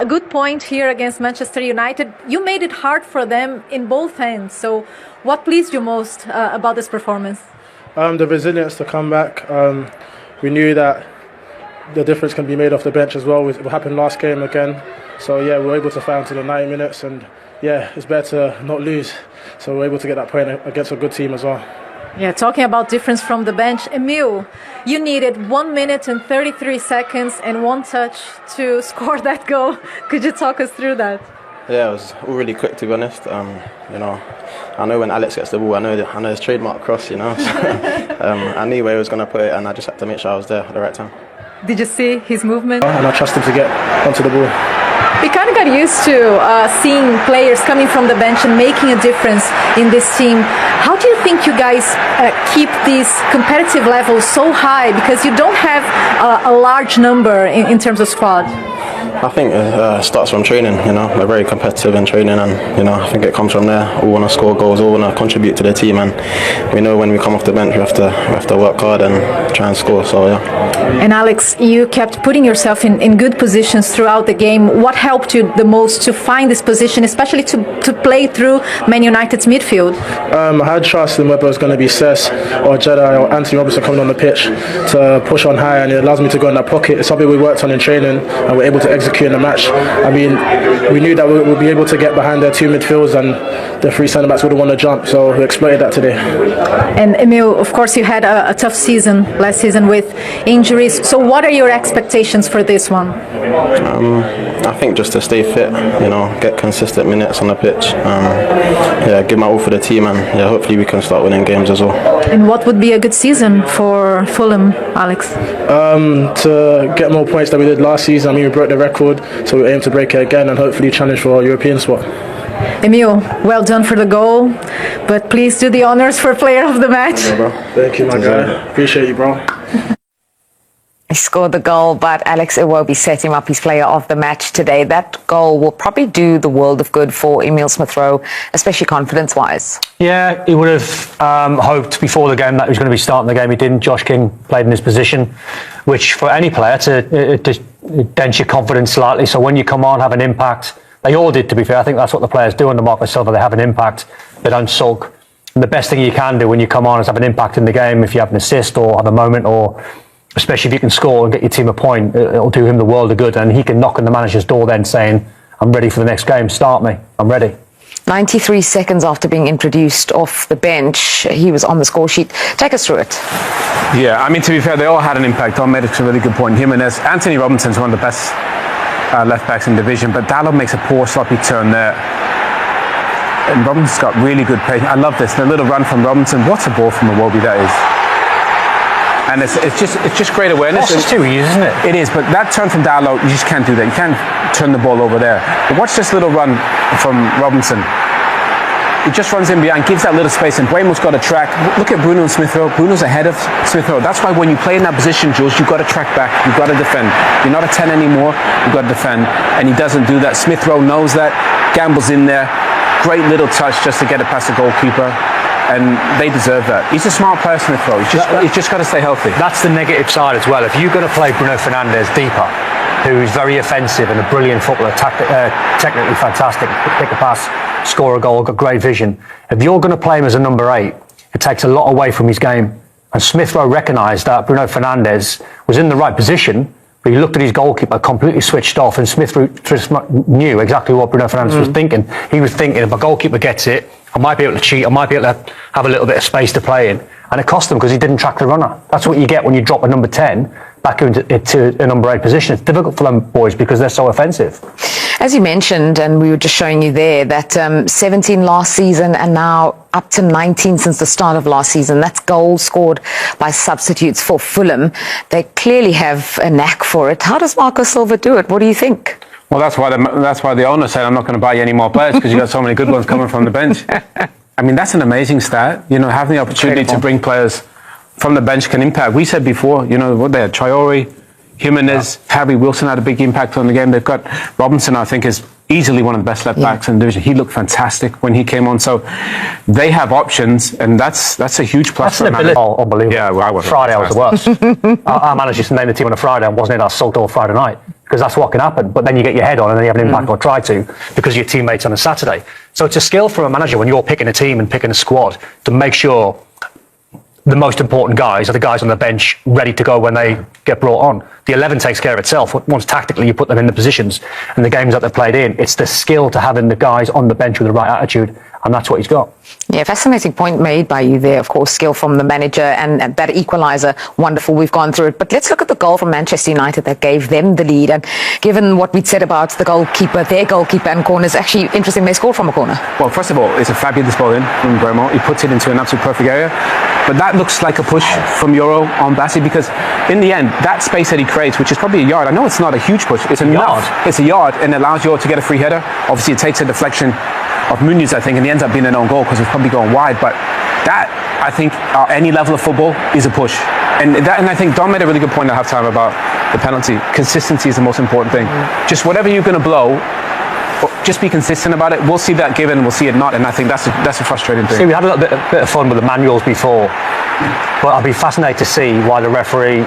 A good point here against Manchester United. You made it hard for them in both ends. So what pleased you most about this performance? The resilience to come back. We knew that the difference can be made off the bench as well. It happened last game again. So yeah, we were able to fight until the 90 minutes, and yeah, it's better to not lose. So we're able to get that point against a good team as well. Yeah, talking about difference from the bench, Emile, you needed 1 minute and 33 seconds and one touch to score that goal. Could you talk us through that? Yeah, it was all really quick, to be honest. I know when Alex gets the ball, I know his trademark cross, So, I knew where he was going to put it, and I just had to make sure I was there at the right time. Did you see his movement? And I trust him to get onto the ball. We kind of got used to seeing players coming from the bench and making a difference in this team. How do you think you guys keep this competitive level so high? Because you don't have a large number in terms of squad. I think it starts from training, We're very competitive in training, and, I think it comes from there. We want to score goals, we want to contribute to the team, and we know when we come off the bench we have to work hard and try and score, so yeah. And Alex, you kept putting yourself in good positions throughout the game. What helped you the most to find this position, especially to play through Man United's midfield? I had trust in whether it was going to be Cesc or Jedi or Anthony Robinson coming on the pitch to push on high, and it allows me to go in that pocket. It's something we worked on in training and we're able to execute in the match. I mean, we knew that we'd be able to get behind their two midfields and the three centre-backs wouldn't want to jump, so we exploited that today. And Emile, of course, you had a tough season last season with injuries. So what are your expectations for this one? I think just to stay fit, get consistent minutes on the pitch, give my all for the team, and hopefully we can start winning games as well. And what would be a good season for Fulham, Alex? To get more points than we did last season. I mean, we broke the record, so we aim to break it again and hopefully challenge for a European spot. Emile, well done for the goal, but please do the honours for player of the match. Yeah, bro. Thank you, my guy. Appreciate you, bro. He scored the goal, but Alex Iwobi set him up his player of the match today. That goal will probably do the world of good for Emile Smith Rowe, especially confidence-wise. Yeah, he would have hoped before the game that he was going to be starting the game. He didn't. Josh King played in his position, which for any player, it dents your confidence slightly. So when you come on, have an impact. They all did, to be fair. I think that's what the players do under Marco Silva. They have an impact. They don't sulk. And the best thing you can do when you come on is have an impact in the game. If you have an assist or have a moment, or especially if you can score and get your team a point, it'll do him the world of good. And he can knock on the manager's door then saying, I'm ready for the next game. Start me. I'm ready. 93 seconds after being introduced off the bench, he was on the score sheet. Take us through it. Yeah, I mean, to be fair, they all had an impact. Tom made a really good point. Jimenez, Anthony Robinson's one of the best left backs in the division, but Dalot makes a poor sloppy turn there. And Robinson's got really good pace. I love this. The little run from Robinson. What's a ball from Iwobi that is? And it's just great awareness. It's too easy, isn't it? It is, but that turn from Dalot, you just can't do that. You can't turn the ball over there. But watch this little run from Robinson. He just runs in behind, gives that little space, and Buemo's got a track. Look at Bruno and Smith Rowe. Bruno's ahead of Smith Rowe. That's why when you play in that position, Jules, you've got to track back. You've got to defend. You're not a 10 anymore. You've got to defend. And he doesn't do that. Smith Rowe knows that. Gamble's in there. Great little touch just to get it past the goalkeeper. And they deserve that. He's a smart player, Smith Rowe. He's just got to stay healthy. That's the negative side as well. If you're going to play Bruno Fernandes deeper, who's very offensive and a brilliant footballer, technically fantastic, pick a pass, score a goal, got great vision. If you're going to play him as a number 8, it takes a lot away from his game. And Smith Rowe recognised that Bruno Fernandes was in the right position, but he looked at his goalkeeper, completely switched off, and Smith Rowe knew exactly what Bruno Fernandes was thinking. He was thinking, if a goalkeeper gets it, I might be able to cheat, I might be able to have a little bit of space to play in. And it cost him because he didn't track the runner. That's what you get when you drop a number 10 back into a number 8 position. It's difficult for them boys because they're so offensive. As you mentioned, and we were just showing you there, that 17 last season and now up to 19 since the start of last season. That's goals scored by substitutes for Fulham. They clearly have a knack for it. How does Marco Silva do it? What do you think? Well, that's why the owner said, I'm not going to buy you any more players because you've got so many good ones coming from the bench. I mean, that's an amazing stat. Having the opportunity to bring players from the bench can impact. We said before, what they had, Traore, Jimenez, Harry Wilson had a big impact on the game. They've got Robinson, I think, is easily one of the best left backs in the division. He looked fantastic when he came on. So they have options, and that's a huge plus. That's an ability. Oh, unbelievable. Yeah, well, Friday I was the worst. Our manager used to name the team on a Friday, and wasn't it? I sulked all Friday night. because that's what can happen. But then you get your head on and then you have an impact or try to because of your teammates on a Saturday. So it's a skill from a manager when you're picking a team and picking a squad to make sure the most important guys are the guys on the bench ready to go when they get brought on. The 11 takes care of itself. Once tactically you put them in the positions and the games that they've played in, it's the skill to having the guys on the bench with the right attitude, and that's what he's got. Yeah, fascinating point made by you there. Of course, skill from the manager and that equaliser, wonderful. We've gone through it. But let's look at the goal from Manchester United that gave them the lead. And given what we'd said about the goalkeeper, their goalkeeper and corners, actually interesting they scored from a corner. Well, first of all, it's a fabulous ball in from Bruno. He puts it into an absolute perfect area. But that looks like a push from Euro on Bassi, because in the end, that space that he creates, which is probably a yard, I know it's not a huge push, it's a yard. It's a yard, and allows Euro to get a free header. Obviously, it takes a deflection of Muniz, I think, and he ends up being an own goal because it's probably going wide. But that, I think, at any level of football is a push. And I think Don made a really good point at halftime about the penalty. Consistency is the most important thing. Just whatever you're going to blow, just be consistent about it. We'll see that given and we'll see it not, and I think that's a frustrating thing. See, we had a little bit of fun with the manuals before, but I'd be fascinated to see why the referee,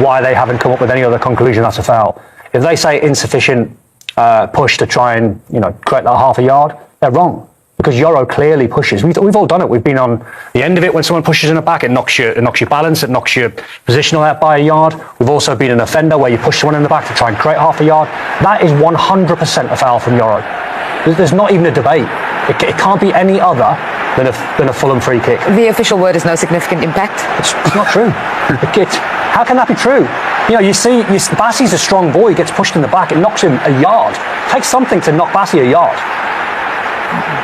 why they haven't come up with any other conclusion that's a foul. If they say insufficient push to try and create that half a yard, they're wrong. Because Euro clearly pushes. We've all done it. We've been on the end of it when someone pushes in the back. It knocks your balance. It knocks your positional out by a yard. We've also been an offender where you push someone in the back to try and create half a yard. That is 100% a foul from Euro. There's not even a debate. It can't be any other than a Fulham free kick. The official word is no significant impact. It's not true. How can that be true? You see, Bassi's a strong boy. He gets pushed in the back. It knocks him a yard. It takes something to knock Bassi a yard.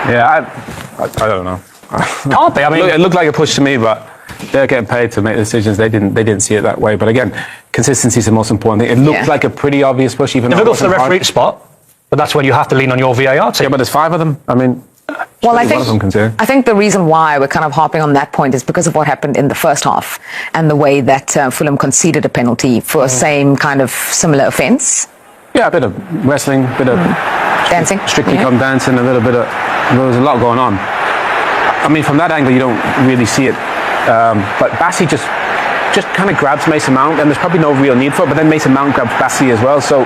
Yeah, I don't know. Can't be. I mean, it looked like a push to me, but they're getting paid to make decisions. They didn't see it that way. But again, consistency is the most important thing. It looked like a pretty obvious push, even though it difficult for the referee to spot. But that's when you have to lean on your VAR team. Yeah, but there's 5 of them. I mean, well, I think the reason why we're kind of harping on that point is because of what happened in the first half and the way that Fulham conceded a penalty for a same kind of similar offence. Yeah, a bit of wrestling, a bit of dancing, strictly come dancing, a little bit of. There was a lot going on. I mean, from that angle, you don't really see it. But Bassi just kind of grabs Mason Mount, and there's probably no real need for it. But then Mason Mount grabs Bassi as well. So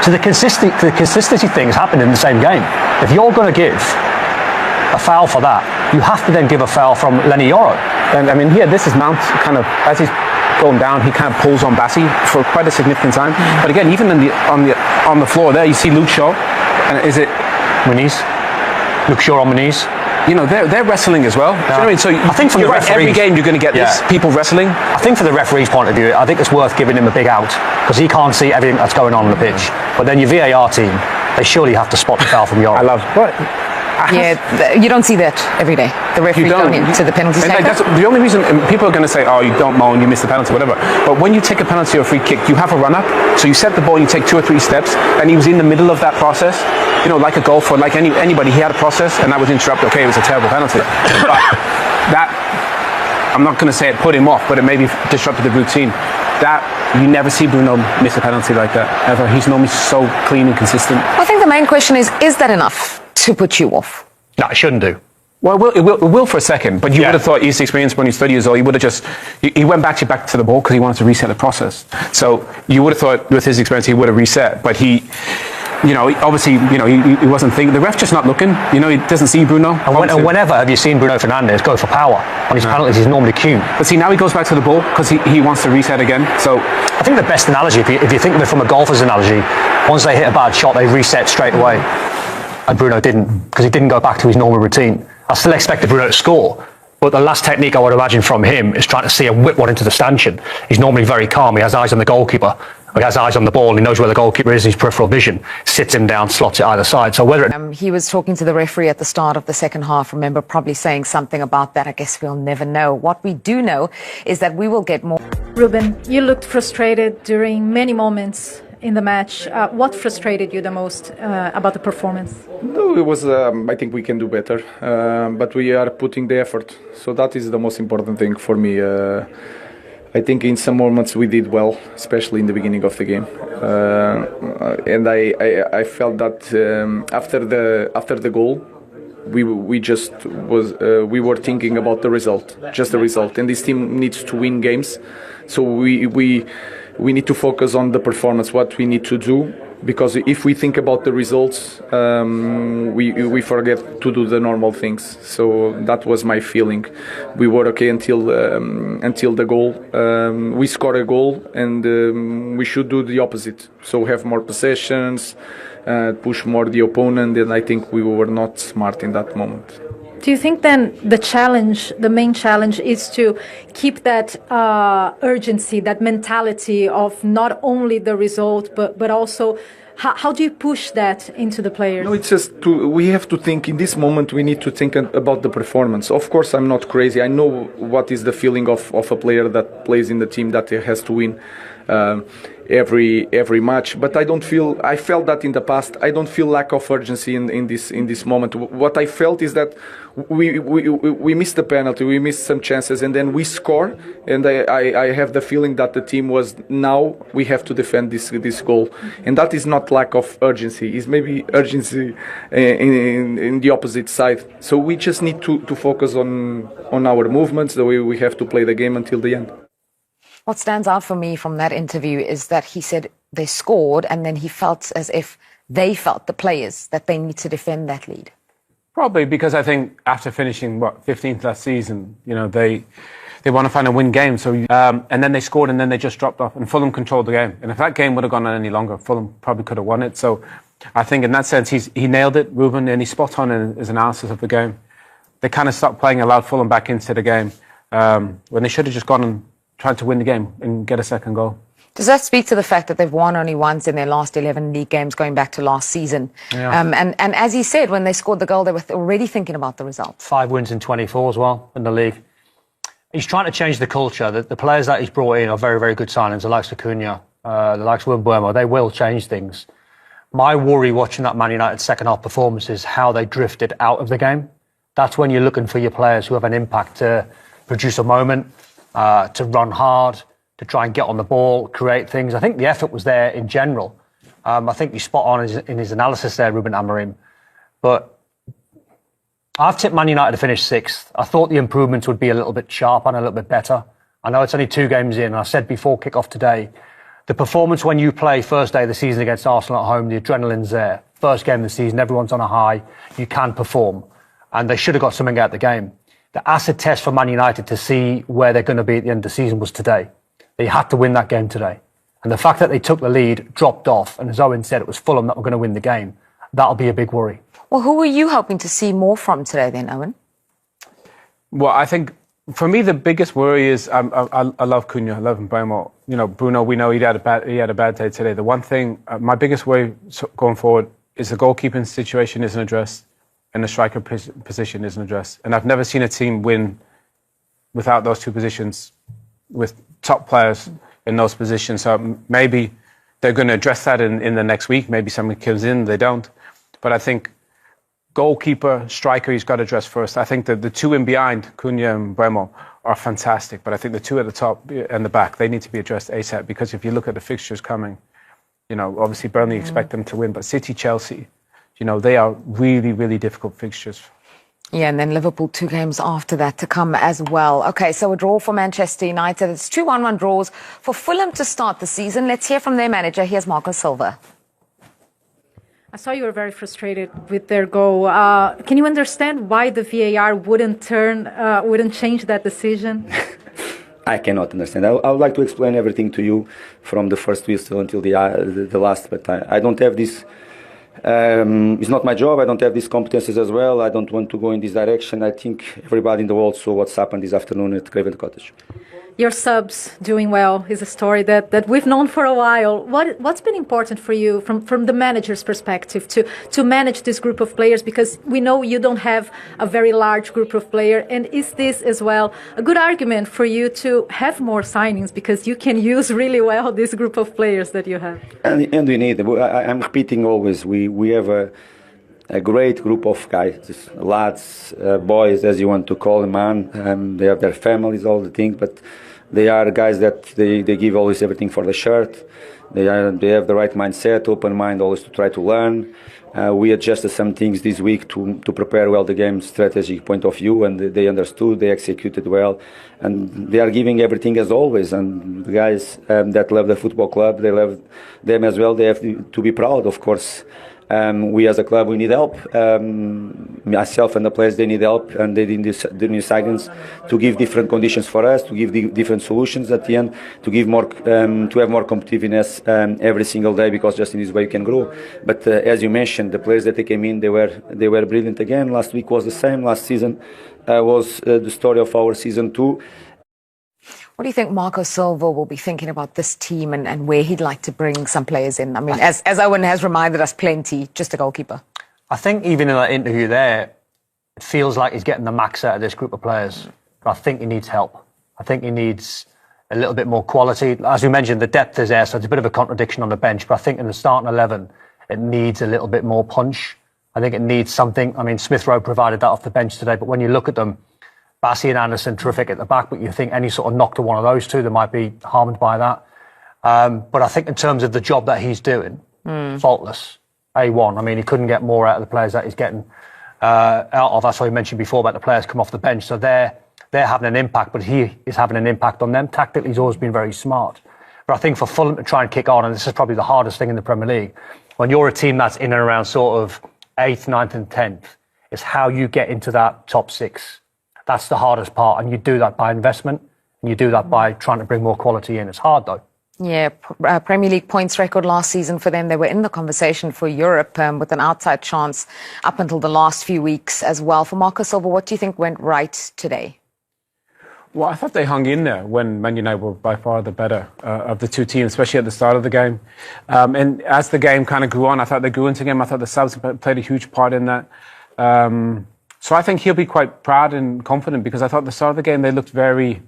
the consistency things happened in the same game. If you're going to give a foul for that, you have to then give a foul from Lenny Yoro. And I mean, here, this is Mount kind of as he's going down, he kind of pulls on Bassi for quite a significant time. But again, even on the floor there, you see Luke Shaw, and is it Muniz? Luke Shaw on Muniz. They're wrestling as well. Yeah. Do you know what I mean? So I think from the referee, every game you're going to get these people wrestling. I think from the referee's point of view, I think it's worth giving him a big out because he can't see everything that's going on the pitch. But then your VAR team, they surely have to spot the foul from Yoro. I love. What? Yeah, you don't see that every day. The referee going into the penalty taker. That's the only reason people are going to say, "Oh, you don't moan, you missed the penalty, whatever." But when you take a penalty or a free kick, you have a run-up. So you set the ball, and you take 2 or 3 steps, and he was in the middle of that process. Like a golfer, like anybody, he had a process, and that was interrupted. Okay, it was a terrible penalty. But that, I'm not going to say it put him off, but it maybe disrupted the routine. That you never see Bruno miss a penalty like that ever. He's normally so clean and consistent. I think the main question is that enough to put you off? No, it shouldn't do. Well, it will for a second, but you would have thought he's experienced when he's 30 years old. He would have he went back to the ball because he wanted to reset the process. So you would have thought with his experience he would have reset, but he obviously, he wasn't thinking. The ref just not looking. He doesn't see Bruno. And whenever have you seen Bruno Fernandes go for power on his penalties? He's normally cute. But see, now he goes back to the ball because he wants to reset again. So I think the best analogy, if you think of it from a golfer's analogy, once they hit a bad shot, they reset straight away. And Bruno didn't, because he didn't go back to his normal routine. I still expected Bruno to score, but the last technique I would imagine from him is trying to see and whip one into the stanchion. He's normally very calm. He has eyes on the goalkeeper. He has eyes on the ball. He knows where the goalkeeper is. His peripheral vision sits him down, slots it either side. So whether he was talking to the referee at the start of the second half. Remember, probably saying something about that. I guess we'll never know. What we do know is that we will get more. Ruben, you looked frustrated during many moments in the match. What frustrated you the most about the performance? No, it was. I think we can do better, but we are putting the effort. So that is the most important thing for me. I think in some moments we did well, especially in the beginning of the game, and I felt that after the goal, we were thinking about the result, just the result, and this team needs to win games, so we we need to focus on the performance, what we need to do, because if we think about the results, we forget to do the normal things. So that was my feeling. We were okay until the goal. We scored a goal, and we should do the opposite. So have more possessions, push more the opponent, and I think we were not smart in that moment. Do you think then the main challenge is to keep that urgency, that mentality of not only the result, but also how do you push that into the players? No, it's just we have to think in this moment. We need to think about the performance. Of course, I'm not crazy. I know what is the feeling of a player that plays in the team that has to win every match, but I felt that in the past. I don't feel lack of urgency in this moment. What I felt is that we missed the penalty, we missed some chances, and then we score, and I have the feeling that the team was, now we have to defend this goal, and that is not lack of urgency, it's maybe urgency in the opposite side. So we just need to focus on our movements, the way we have to play the game until the end. What stands out for me from that interview is that he said they scored and then he felt as if they felt, the players, that they need to defend that lead. Probably because I think after finishing 15th last season, they want to find a win game. So and then they scored and then they just dropped off, and Fulham controlled the game. And if that game would have gone on any longer, Fulham probably could have won it. So I think in that sense he nailed it, Ruben, and he's spot on in his analysis of the game. They kind of stopped playing, allowed Fulham back into the game when they should have just gone and tried to win the game and get a second goal. Does that speak to the fact that they've won only once in their last 11 league games going back to last season? Yeah. And as he said, when they scored the goal, they were already thinking about the result. 5 wins in 24 as well in the league. He's trying to change the culture. The players that he's brought in are very, very good signings. The likes of Cunha, the likes of Mbeumo, they will change things. My worry watching that Man United second half performance is how they drifted out of the game. That's when you're looking for your players who have an impact to produce a moment, to run hard, to try and get on the ball, create things. I think the effort was there in general. I think he's spot on in his analysis there, Ruben Amorim. But I've tipped Man United to finish 6th. I thought the improvements would be a little bit sharper and a little bit better. I know it's only 2 games in. I said before kick-off today, the performance when you play first day of the season against Arsenal at home, the adrenaline's there. First game of the season, everyone's on a high. You can perform. And they should have got something out of the game. The acid test for Man United to see where they're going to be at the end of the season was today. They had to win that game today. And the fact that they took the lead, dropped off, and as Owen said, it was Fulham that were going to win the game, that'll be a big worry. Well, who were you hoping to see more from today then, Owen? Well, I think for me the biggest worry is I love Cunha, I love Mbeumo. Bruno, we know he had a bad day today. The one thing, my biggest worry going forward is the goalkeeping situation isn't addressed and the striker position isn't addressed. And I've never seen a team win without those 2 positions, with top players in those positions. So maybe they're going to address that in the next week. Maybe someone comes in, they don't. But I think goalkeeper, striker, he's got to address first. I think that the 2 in behind, Cunha and Mbeumo, are fantastic. But I think the 2 at the top and the back, they need to be addressed ASAP. Because if you look at the fixtures coming, obviously Burnley expect them to win. But City, Chelsea, they are really, really difficult fixtures. Yeah, and then Liverpool 2 games after that to come as well. Okay, so a draw for Manchester United. It's 2 1-1 draws for Fulham to start the season. Let's hear from their manager. Here's Marco Silva. I saw you were very frustrated with their goal. Can you understand why the VAR wouldn't change that decision? I cannot understand. I would like to explain everything to you from the first whistle until the last, but I don't have this. It's not my job. I don't have these competences as well. I don't want to go in this direction. I think everybody in the world saw what's happened this afternoon at Craven Cottage. Your subs doing well is a story that we've known for a while. What's been important for you from the manager's perspective to manage this group of players? Because we know you don't have a very large group of players. And is this as well a good argument for you to have more signings, because you can use really well this group of players that you have? And we need. I'm repeating always. We have a great group of guys, lads, boys, as you want to call them, man. They have their families, all the things, but They are guys that they give always everything for the shirt. They have the right mindset, open mind, always to try to learn. We adjusted some things this week to prepare well the game strategic point of view, and they understood, they executed well, and they are giving everything as always. And the guys that love the football club, they love them as well. They have to be proud, of course. We as a club, we need help. Myself and the players, they need help, and they need the new signings to give different conditions for us, to give different solutions at the end, to give more, to have more competitiveness every single day, because just in this way you can grow. But as you mentioned, the players that they came in, they were brilliant again. Last week was the same. Last season was the story of our season 2. What do you think Marco Silva will be thinking about this team and where he'd like to bring some players in? I mean, as Owen has reminded us plenty, just a goalkeeper. I think even in that interview there, it feels like he's getting the max out of this group of players. But I think he needs help. I think he needs a little bit more quality. As we mentioned, the depth is there, so it's a bit of a contradiction on the bench. But I think in the starting 11, it needs a little bit more punch. I think it needs something. I mean, Smith Rowe provided that off the bench today, but when you look at them, Bassey and Anderson, terrific at the back, but you think any sort of knock to one of those two, they might be harmed by that. But I think in terms of the job that he's doing, faultless, A1. I mean, he couldn't get more out of the players that he's getting out of. That's what we mentioned before about the players come off the bench. So they're having an impact, but he is having an impact on them. Tactically, he's always been very smart. But I think for Fulham to try and kick on, and this is probably the hardest thing in the Premier League, when you're a team that's in and around sort of 8th, 9th and 10th, is how you get into that top 6. That's the hardest part, and you do that by investment, and you do that by trying to bring more quality in. It's hard, though. Yeah, Premier League points record last season for them. They were in the conversation for Europe with an outside chance up until the last few weeks as well. For Marco Silva, what do you think went right today? Well, I thought they hung in there when Man United were by far the better of the two teams, especially at the start of the game. And as the game kind of grew on, I thought they grew into the game. I thought the subs played a huge part in that. So I think he'll be quite proud and confident, because I thought at the start of the game they looked very